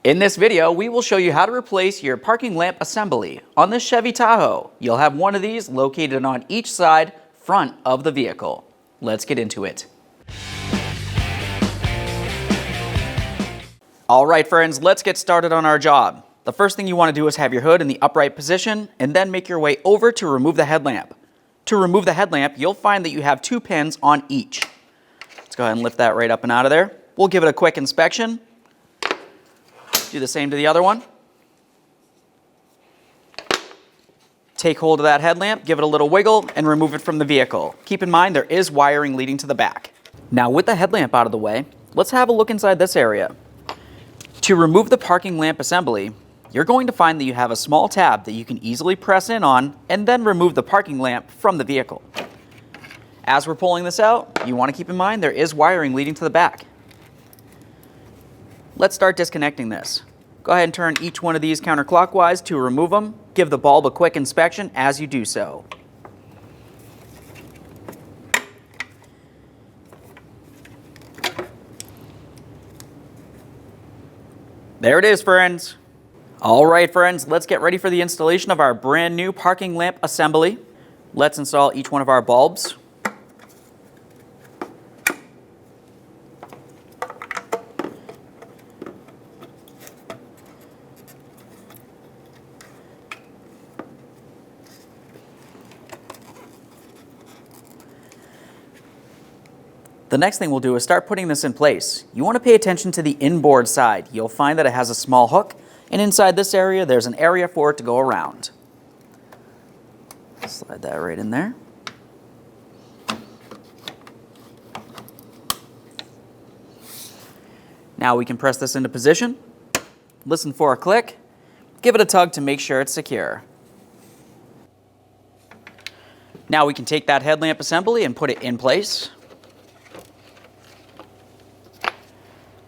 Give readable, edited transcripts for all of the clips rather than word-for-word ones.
In this video, we will show you how to replace your parking lamp assembly. On this Chevy Tahoe, you'll have one of these located on each side front of the vehicle. Let's get into it. All right, friends, let's get started on our job. The first thing you want to do is have your hood in the upright position and then make your way over to remove the headlamp. To remove the headlamp, you'll find that you have 2 pins on each. Let's go ahead and lift that right up and out of there. We'll give it a quick inspection. Do the same to the other one. Take hold of that headlamp, give it a little wiggle, and remove it from the vehicle. Keep in mind there is wiring leading to the back. Now with the headlamp out of the way, let's have a look inside this area. To remove the parking lamp assembly, you're going to find that you have a small tab that you can easily press in on and then remove the parking lamp from the vehicle. As we're pulling this out, you want to keep in mind there is wiring leading to the back. Let's start disconnecting this. Go ahead and turn each one of these counterclockwise to remove them. Give the bulb a quick inspection as you do so. There it is, friends. All right, friends, let's get ready for the installation of our brand new parking lamp assembly. Let's install each one of our bulbs. The next thing we'll do is start putting this in place. You want to pay attention to the inboard side. You'll find that it has a small hook, and inside this area, there's an area for it to go around. Slide that right in there. Now we can press this into position, listen for a click, give it a tug to make sure it's secure. Now we can take that headlamp assembly and put it in place.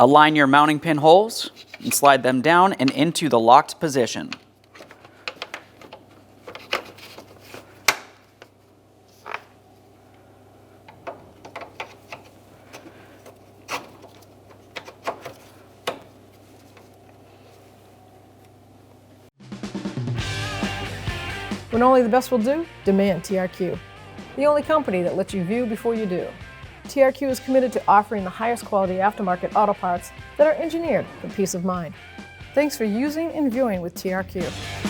Align your mounting pin holes and slide them down and into the locked position. When only the best will do, demand TRQ. The only company that lets you view before you do. TRQ is committed to offering the highest quality aftermarket auto parts that are engineered for peace of mind. Thanks for using and viewing with TRQ.